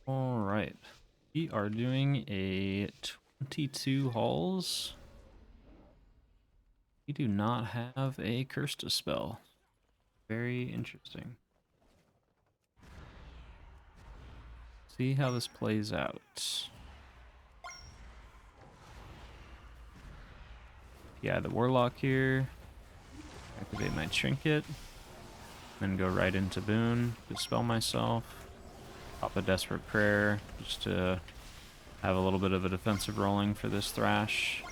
All right, we are doing a 22 hulls. We do not have a curse dispel. Very interesting. See how this plays out. Yeah, the warlock here. Activate my trinket. Then go right into boon. Dispel myself. Pop a desperate prayer just to have a little bit of a defensive rolling for this thrash.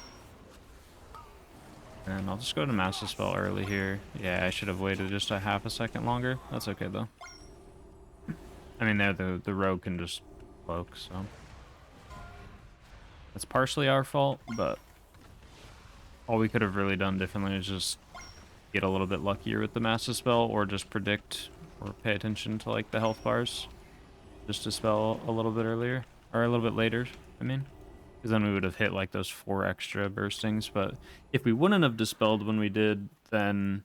And I'll just go to Mass Dispel early here. Yeah, I should have waited just a half a second longer. That's okay though. I mean, there the rogue can just cloak, so it's partially our fault, but all we could have really done differently is just get a little bit luckier with the Mass Dispel, or just predict or pay attention to like the health bars. Just dispel a little bit earlier, or a little bit later, I mean. Because then we would have hit like those 4 extra burstings. But if we wouldn't have dispelled when we did, then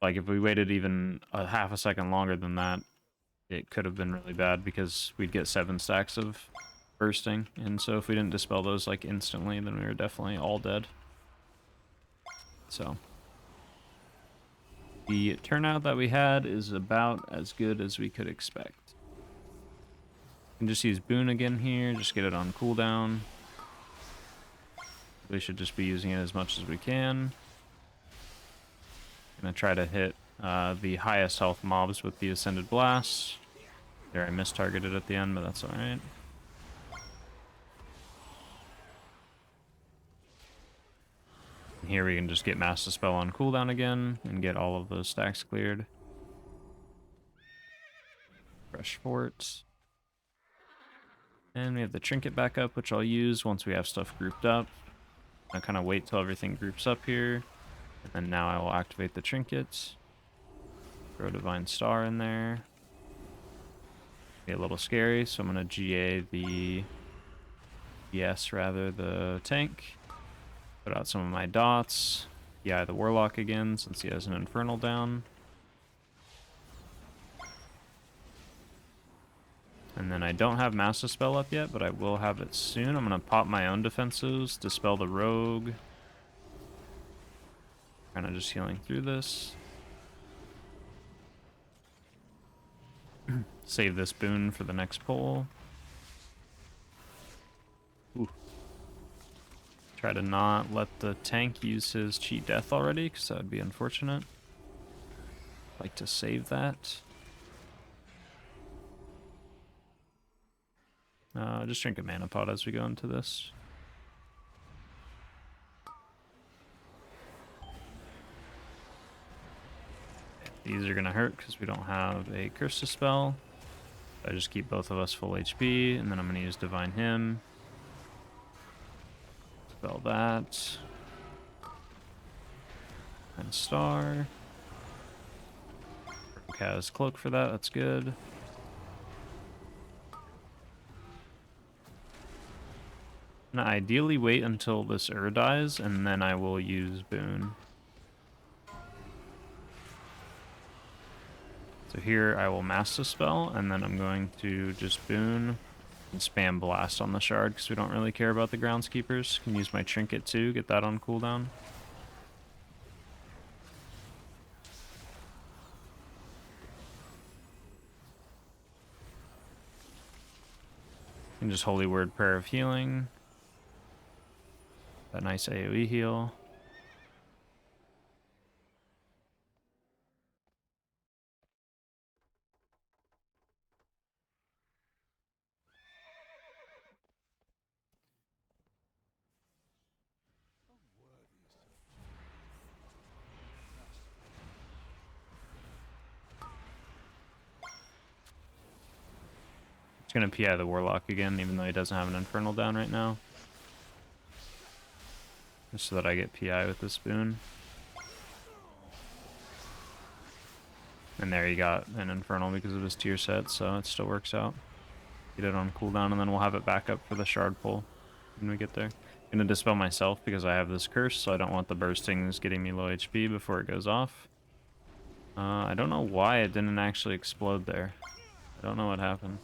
like if we waited even a half a second longer than that, it could have been really bad because we'd get 7 stacks of bursting. And so if we didn't dispel those like instantly, then we were definitely all dead. So the turnout that we had is about as good as we could expect. We can just use boon again here, just get it on cooldown. We should just be using it as much as we can. Gonna try to hit the highest health mobs with the Ascended Blast. There, I mistargeted at the end, but that's alright. Here we can just get Mass Dispel on cooldown again and get all of those stacks cleared. Fresh Fort. And we have the Trinket back up, which I'll use once we have stuff grouped up. I kind of wait till everything groups up here. And then now I will activate the Trinkets. Throw Divine Star in there. Be a little scary, so I'm going to GA the the tank. Put out some of my dots. Yeah, the Warlock again, since he has an Infernal down. And then I don't have Mass Dispel up yet, but I will have it soon. I'm going to pop my own defenses, Dispel the Rogue. Kind of just healing through this. Save this boon for the next pull. Ooh. Try to not let the tank use his cheat death already, because that would be unfortunate. Like to save that. Just drink a mana pot as we go into this. These are going to hurt because we don't have a Curse Dispel. I just keep both of us full HP, and then I'm going to use Divine Hymn. Spell that. And Star. Has Cloak for that, that's good. I'm going to ideally wait until this dies, and then I will use Boon. So here I will Mass Dispel, and then I'm going to just Boon and spam Blast on the Shard, because we don't really care about the Groundskeepers. Can use my Trinket too, get that on cooldown. And just Holy Word Prayer of Healing. That nice AoE heal. It's gonna PI the Warlock again, even though he doesn't have an Infernal down right now. Just so that I get PI with this boon. And there he got an Infernal because of his tier set, so it still works out. Get it on cooldown, and then we'll have it back up for the Shard pull when we get there. I'm gonna Dispel myself because I have this curse, so I don't want the burstings getting me low HP before it goes off. I don't know why it didn't actually explode there. I don't know what happened.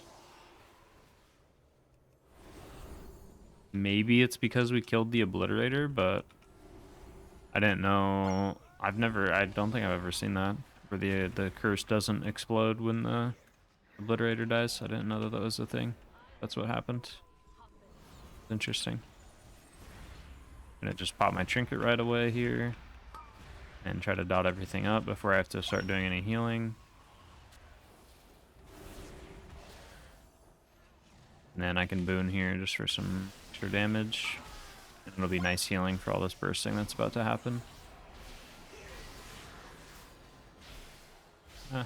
Maybe it's because we killed the Obliterator, but I didn't know. I don't think I've ever seen that, where the curse doesn't explode when the Obliterator dies. I didn't know that that was a thing. That's what happened. Interesting. Gonna just pop my trinket right away here and try to dot everything up before I have to start doing any healing. And then I can boon here just for some extra damage. And it'll be nice healing for all this bursting that's about to happen.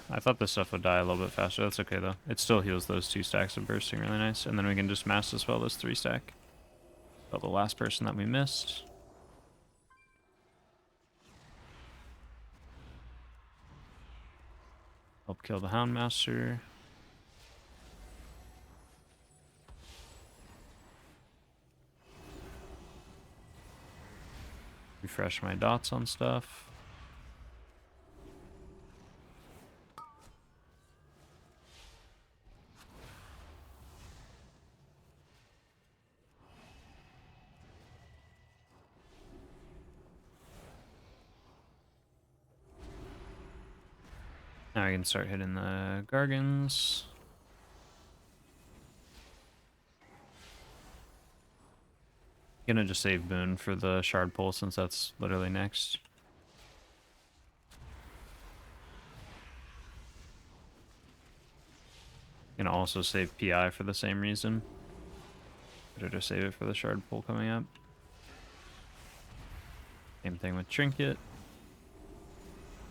I thought this stuff would die a little bit faster. That's okay though. It still heals those 2 stacks of bursting really nice. And then we can just mass dispel this 3 stack. Kill the last person that we missed. Help kill the Houndmaster. Refresh my dots on stuff. Now I can start hitting the Gargans. Gonna just save Boon for the Shard Pull since that's literally next. Gonna also save PI for the same reason. Better to save it for the Shard Pull coming up. Same thing with Trinket.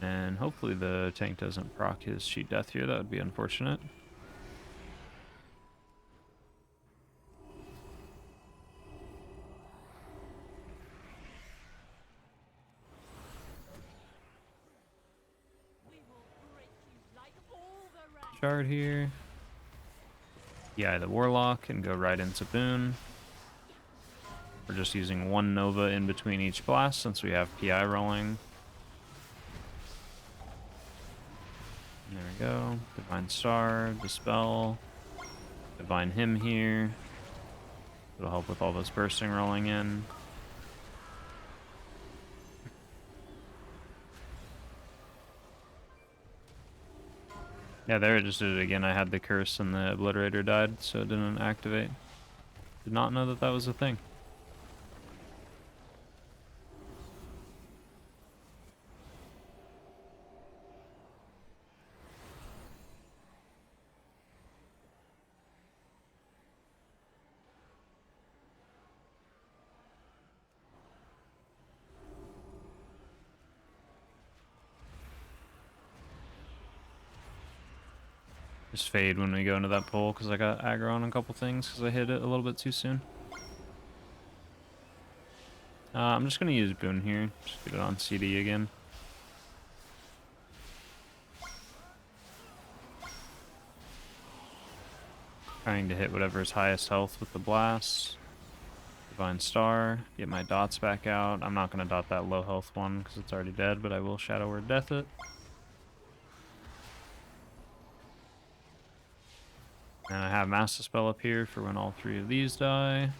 And hopefully the tank doesn't proc his Cheat Death here. That would be unfortunate. Shard here. Yeah, the Warlock and go right into Boon. We're just using 1 Nova in between each blast since we have PI rolling. There we go. Divine Star, Dispel. Divine Hymn here. It'll help with all this bursting rolling in. Yeah, there it just did it again. I had the curse and the Obliterator died, so it didn't activate. Did not know that that was a thing. Just fade when we go into that pull because I got aggro on a couple things because I hit it a little bit too soon. I'm just going to use Boon here. Just get it on CD again. Trying to hit whatever's highest health with the blast. Divine Star. Get my dots back out. I'm not going to dot that low health one because it's already dead, but I will Shadow Word Death it. And I have Mass Dispel up here for when all 3 of these die.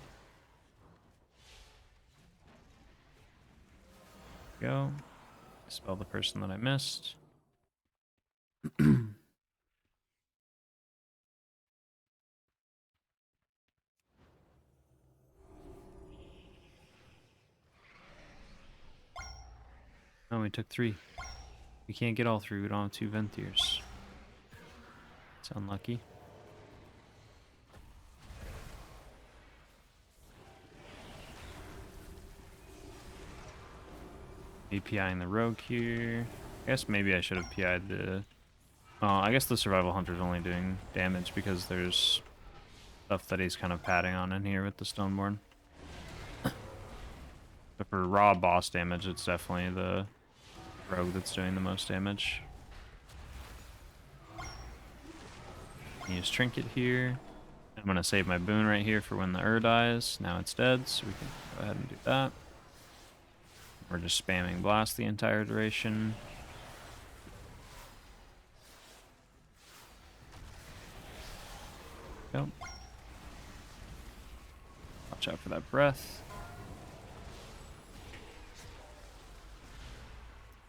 Go. Dispel the person that I missed. Oh, we took 3. We can't get all 3. We don't have 2 Venthirs. It's unlucky. APIing the rogue here. I guess maybe I should have PI'd the... I guess the Survival Hunter's only doing damage because there's stuff that he's kind of padding on in here with the Stoneborn. But for raw boss damage, it's definitely the rogue that's doing the most damage. Use Trinket here. I'm going to save my Boon right here for when the dies. Now it's dead, so we can go ahead and do that. We're just spamming blast the entire duration. Go. Watch out for that breath.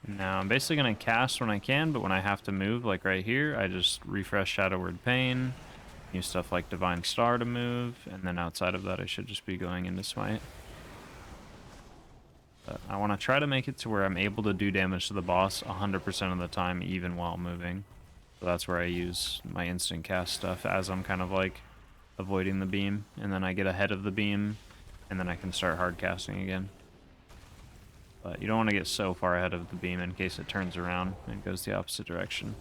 Now I'm basically going to cast when I can, but when I have to move, like right here, I just refresh Shadow Word Pain, use stuff like Divine Star to move, and then outside of that I should just be going into Smite. But I want to try to make it to where I'm able to do damage to the boss 100% of the time, even while moving. So that's where I use my instant cast stuff as I'm kind of like avoiding the beam, and then I get ahead of the beam, and then I can start hard casting again. But you don't want to get so far ahead of the beam in case it turns around and goes the opposite direction.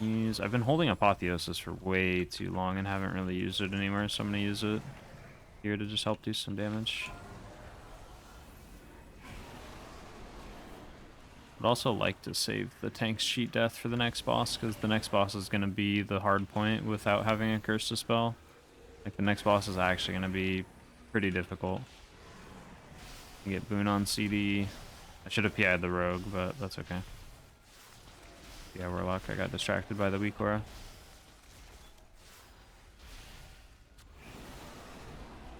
I've been holding Apotheosis for way too long and haven't really used it anywhere, so I'm going to use it here to just help do some damage. I'd also like to save the tank's cheat death for the next boss, because the next boss is going to be the hard point without having a curse dispel. Like, the next boss is actually going to be pretty difficult. You get Boon on CD. I should have PI'd the rogue, but that's okay. Yeah, Warlock, I got distracted by the weak aura.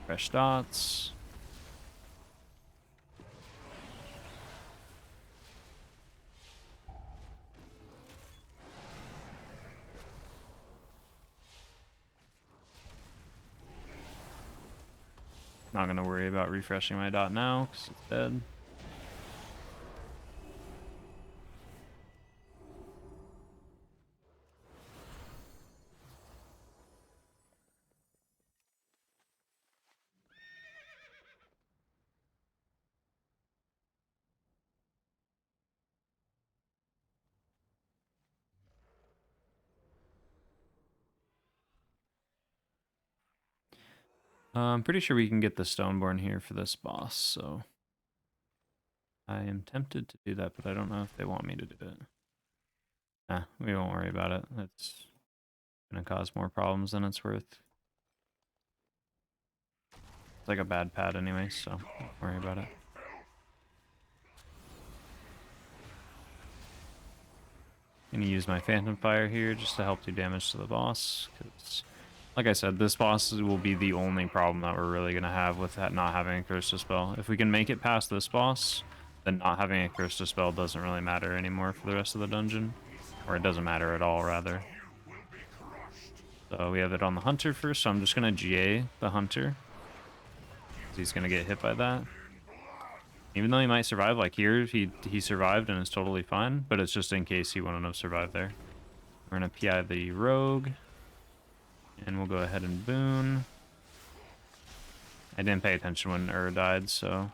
Fresh dots. Not gonna worry about refreshing my dot now, because it's dead. I'm pretty sure we can get the Stoneborn here for this boss, so I am tempted to do that, but I don't know if they want me to do it. Nah, we won't worry about it. It's gonna cause more problems than it's worth. It's like a bad pad anyway, so don't worry about it. I'm gonna use my Phantom Fire here just to help do damage to the boss, because, like I said, this boss will be the only problem that we're really gonna have with that not having a Curse Dispel. If we can make it past this boss, then not having a Curse Dispel doesn't really matter anymore for the rest of the dungeon. Or it doesn't matter at all, rather. So we have it on the Hunter first, so I'm just gonna GA the Hunter. He's gonna get hit by that. Even though he might survive, like here, he survived and is totally fine, but it's just in case he wouldn't have survived there. We're gonna PI the Rogue, and we'll go ahead and Boon. I didn't pay attention when died, so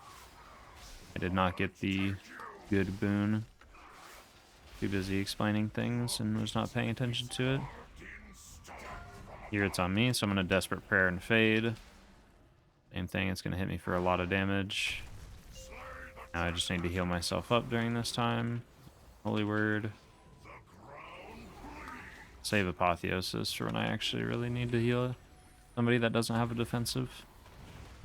I did not get the good Boon. Too busy explaining things and was not paying attention to it. Here it's on me, so I'm gonna Desperate Prayer and Fade. Same thing, it's gonna hit me for a lot of damage. Now I just need to heal myself up during this time. Holy Word. Save Apotheosis for when I actually really need to heal somebody that doesn't have a defensive.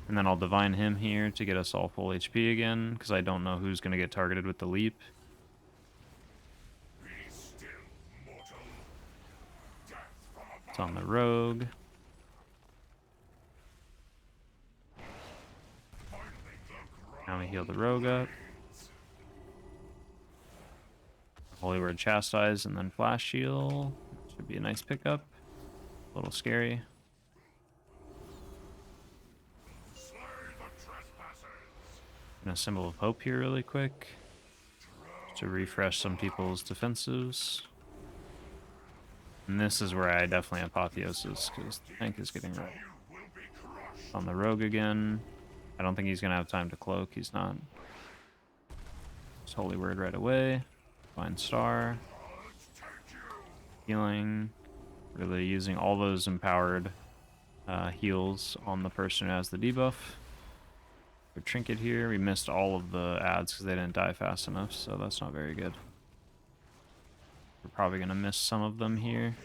And then I'll Divine him here to get us all full HP again, because I don't know who's going to get targeted with the leap. It's on the Rogue. Now we heal the Rogue up. Holy Word Chastise and then Flash Heal. Should be a nice pickup. A little scary. And a Symbol of Hope here really quick. To refresh some people's defensives. And this is where I definitely Apotheosis, because the tank is getting right. On the Rogue again. I don't think he's going to have time to cloak. He's not. Just Holy Word right away. Divine Star. Healing. Really using all those empowered heals on the person who has the debuff. For Trinket here, we missed all of the ads because they didn't die fast enough, so that's not very good. We're probably going to miss some of them here.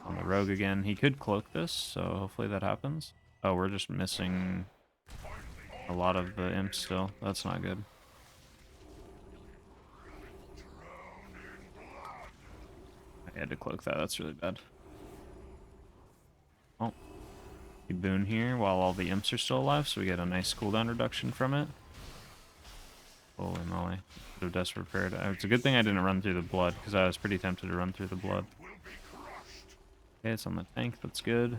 On the Rogue again. He could cloak this, so hopefully that happens. Oh, we're just missing a lot of the imps still. That's not good. I had to cloak that. That's really bad. Oh. We boon here while all the imps are still alive, so we get a nice cooldown reduction from it. Holy moly. Should have desperate prepared. It's a good thing I didn't run through the blood, because I was pretty tempted to run through the blood. Okay, it's on the tank. That's good.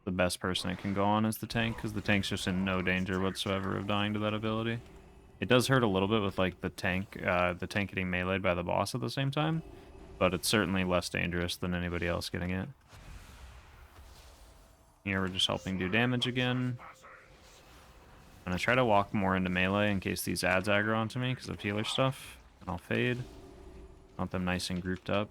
The best person it can go on is the tank, because the tank's just in no danger whatsoever of dying to that ability. It does hurt a little bit with like the tank getting meleeed by the boss at the same time, but it's certainly less dangerous than anybody else getting it. Here we're just helping do damage again. I'm gonna try to walk more into melee in case these ads aggro onto me because of healer stuff, and I'll fade. Want them nice and grouped up.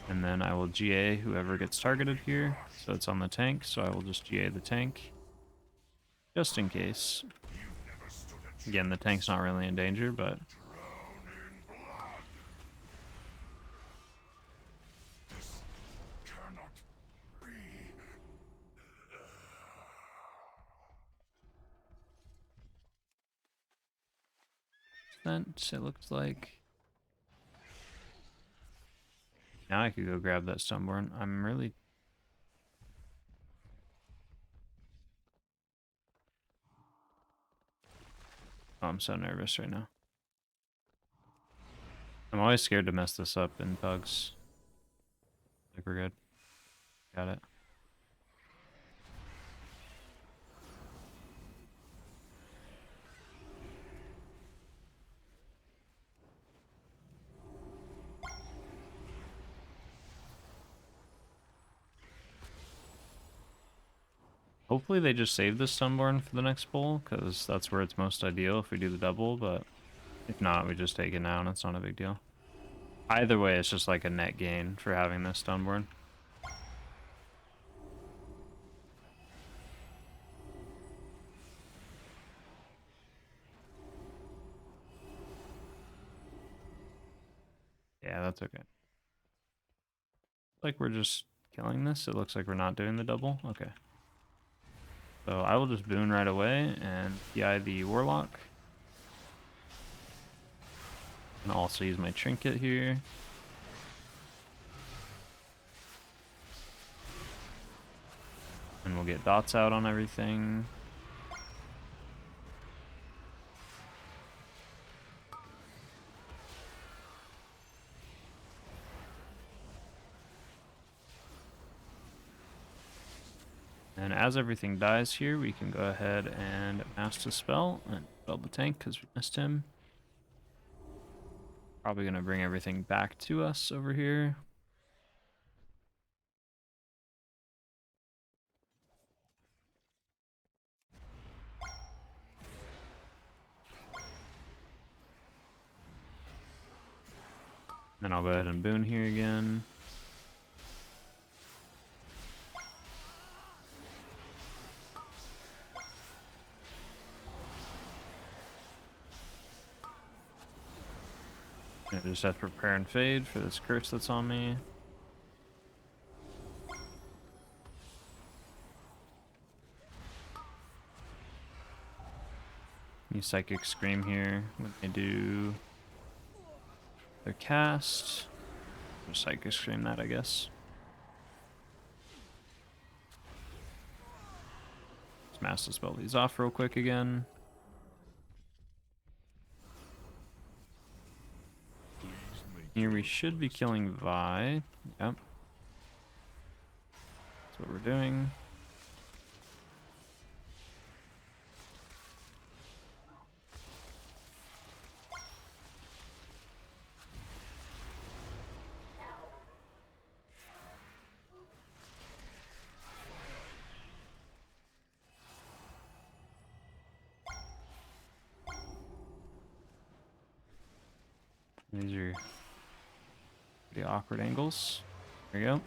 And then I will GA whoever gets targeted here. So it's on the tank, so I will just GA the tank. Just in case. Again, the tank's not really in danger, but... it looks like... Now I could go grab that Stoneborn. I'm really... Oh, I'm so nervous right now. I'm always scared to mess this up in bugs. I think we're good. Got it. Hopefully they just save this Sunborn for the next pull, because that's where it's most ideal if we do the double, but if not, we just take it now and it's not a big deal. Either way, it's just like a net gain for having this Sunborn. Yeah, that's okay. Like we're just killing this. It looks like we're not doing the double. Okay. So I will just boon right away and PI the Warlock. And also use my trinket here. And we'll get dots out on everything. And as everything dies here, we can go ahead and mass dispel and spell the tank because we missed him. Probably going to bring everything back to us over here. Then I'll go ahead and boon here again. I just have to prepare and fade for this curse that's on me. Use Psychic Scream here when they do their cast. Just Psychic Scream that, I guess. Let's mass dispel these off real quick again. Here we should be killing Vi. Yep. That's what we're doing. These are pretty awkward angles. There you go.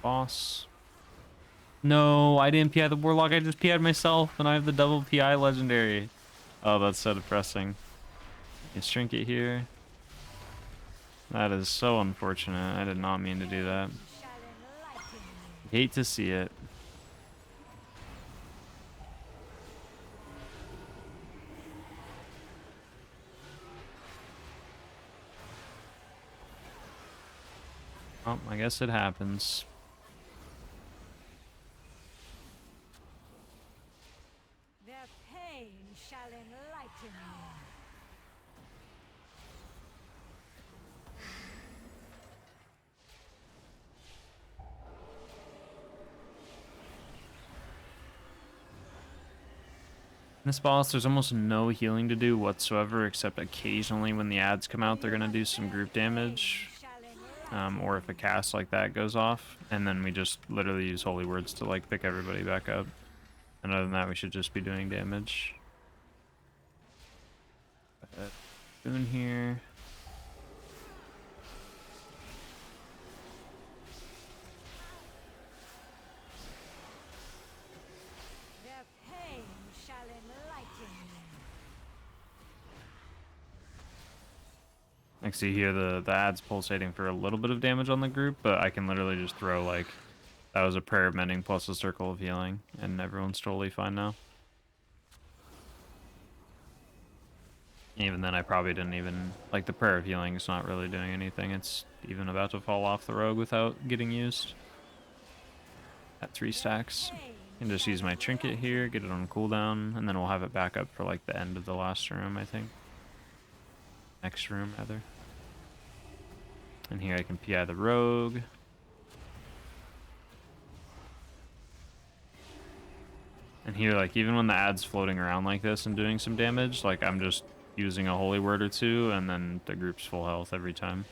Boss. No, I didn't PI the Warlock. I just PI'd myself, and I have the double PI legendary. Oh, that's so depressing. Let's trinket here. That is so unfortunate. I did not mean to do that. Hate to see it. Oh, I guess it happens. Their pain shall enlighten you. In this boss, there's almost no healing to do whatsoever, except occasionally when the ads come out, they're going to do some group damage. Or if a cast like that goes off, and then we just literally use holy words to like pick everybody back up. And other than that, we should just be doing damage. Boon here. Their pain shall enlighten you. I can see here the ad's pulsating for a little bit of damage on the group, but I can literally just throw like, that was a prayer of mending plus a circle of healing, and everyone's totally fine now. Even then, I probably didn't even, like, the prayer of healing is not really doing anything. It's even about to fall off the rogue without getting used. At 3 stacks. And just use my trinket here, get it on cooldown, and then we'll have it back up for like the end of the last room, I think. Next room, rather. And here I can PI the rogue. And here, like, even when the ad's floating around like this and doing some damage, like, I'm just using a holy word or two, and then the group's full health every time.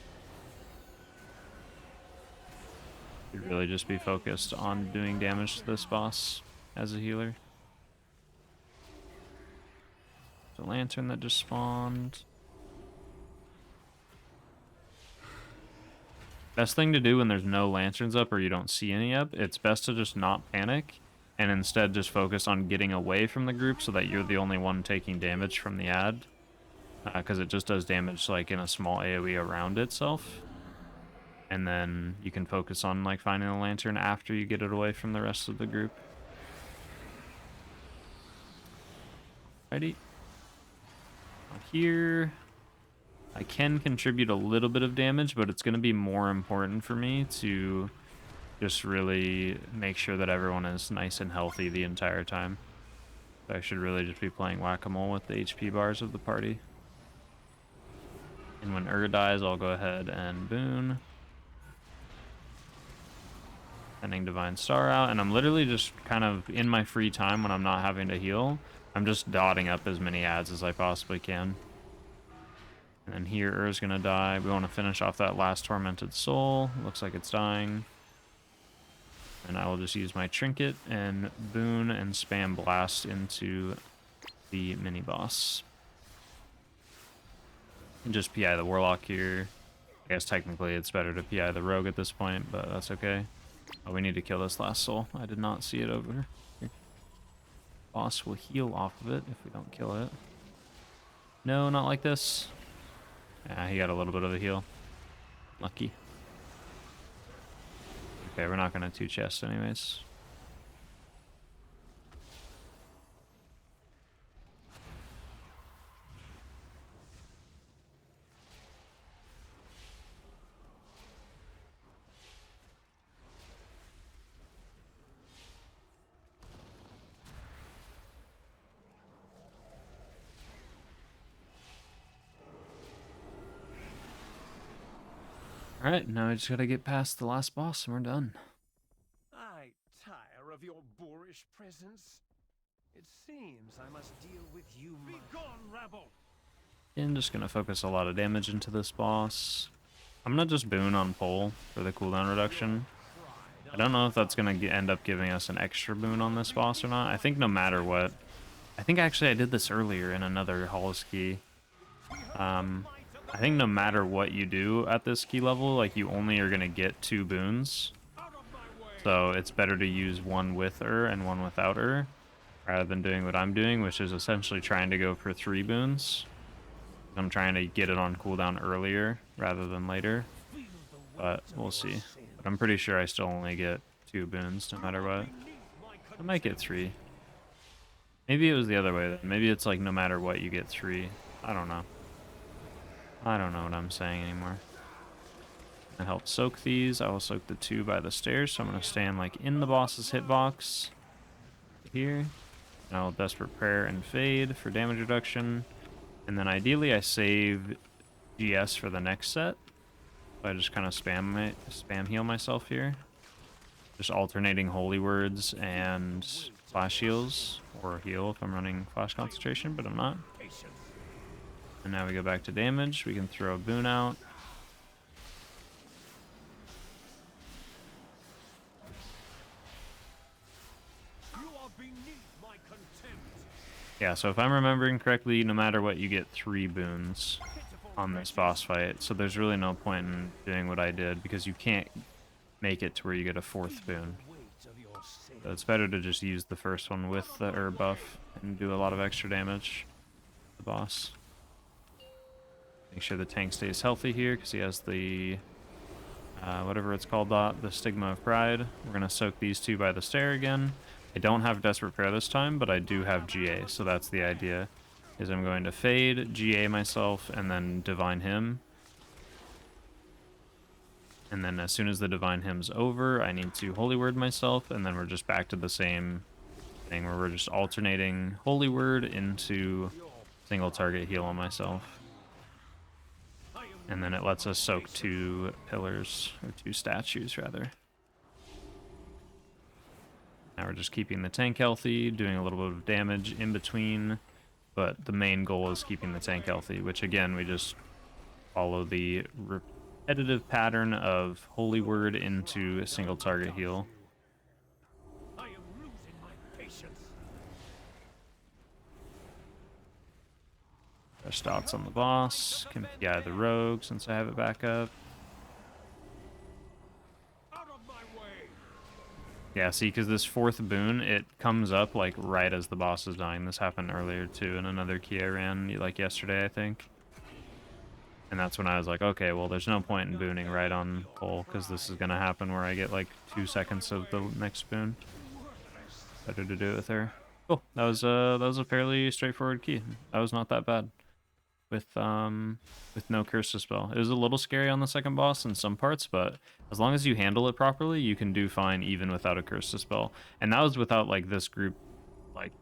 Should really just be focused on doing damage to this boss as a healer. The lantern that just spawned. Best thing to do when there's no lanterns up or you don't see any up, it's best to just not panic and instead just focus on getting away from the group so that you're the only one taking damage from the ad. Because it just does damage like in a small AoE around itself. And then you can focus on like finding the lantern after you get it away from the rest of the group. Righty. Here, I can contribute a little bit of damage, but it's going to be more important for me to just really make sure that everyone is nice and healthy the entire time. So I should really just be playing whack-a-mole with the HP bars of the party. And when dies, I'll go ahead and boon. Sending Divine Star out, and I'm literally just kind of in my free time when I'm not having to heal. I'm just dotting up as many ads as I possibly can. And then here, is gonna die. We want to finish off that last Tormented Soul. Looks like it's dying. And I will just use my Trinket and boon and spam blast into the mini-boss. And just PI the Warlock here. I guess technically it's better to PI the Rogue at this point, but that's okay. Oh, we need to kill this last soul. I did not see it over here. Boss will heal off of it if we don't kill it. No, not like this. Yeah, he got a little bit of a heal. Lucky. Okay, we're not going to 2-chest anyways. Alright, now we just gotta get past the last boss and we're done. I tire of your boorish presence. It seems I must deal with you. Be gone, rabble! And just gonna focus a lot of damage into this boss. I'm gonna just boon on pull for the cooldown reduction. I don't know if that's gonna end up giving us an extra boon on this boss or not. I think no matter what. I think actually I did this earlier in another Hall's Key. I think no matter what you do at this key level, like you only are gonna get 2 boons. So it's better to use one with her and one without her, rather than doing what I'm doing, which is essentially trying to go for 3 boons. I'm trying to get it on cooldown earlier rather than later, but we'll see. But I'm pretty sure I still only get 2 boons no matter what. I might get 3. Maybe it was the other way then. Maybe it's like no matter what you get 3. I don't know. I don't know what I'm saying anymore. and help soak these. I will soak the 2 by the stairs, so I'm going to stand like in the boss's hitbox here. And I'll Desperate Prayer and Fade for damage reduction. And then ideally I save GS for the next set. So I just kind of spam heal myself here. Just alternating Holy Words and Flash Heals, or heal if I'm running Flash Concentration, but I'm not. And now we go back to damage. We can throw a boon out. Yeah, so if I'm remembering correctly, no matter what, you get 3 boons on this boss fight. So there's really no point in doing what I did, because you can't make it to where you get a 4th boon. So it's better to just use the first one with the herb buff and do a lot of extra damage to the boss. Make sure the tank stays healthy here, because he has the, whatever it's called, the Stigma of Pride. We're going to soak these 2 by the stair again. I don't have Desperate Prayer this time, but I do have GA, so that's the idea. Is I'm going to Fade, GA myself, and then Divine Hymn. And then as soon as the Divine Hymn's over, I need to Holy Word myself, and then we're just back to the same thing where we're just alternating Holy Word into single target heal on myself. And then it lets us soak 2 pillars, or 2 statues rather. Now we're just keeping the tank healthy, doing a little bit of damage in between, but the main goal is keeping the tank healthy, which again, we just follow the repetitive pattern of Holy Word into a single target heal. I am losing my patience. Fresh dots on the boss, can PI the rogue since I have it back up. Yeah, see, because this 4th boon, it comes up, like, right as the boss is dying. This happened earlier, too, in another key I ran, like, yesterday, I think. And that's when I was like, okay, well, there's no point in booning right on pull, because this is going to happen where I get, like, 2 seconds of the next boon. Better to do it with her. Cool. That was a fairly straightforward key. That was not that bad. With no Curse Dispel. It was a little scary on the second boss in some parts, but as long as you handle it properly, you can do fine even without a Curse Dispel. And that was without, like, this group, like,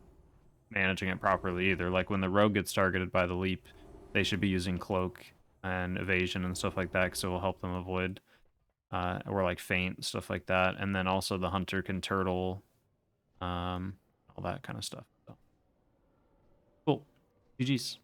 managing it properly either. Like, when the rogue gets targeted by the leap, they should be using Cloak and Evasion and stuff like that, because it will help them avoid, or, like, Feint, stuff like that. And then also the Hunter can turtle, all that kind of stuff. So. Cool. GG's.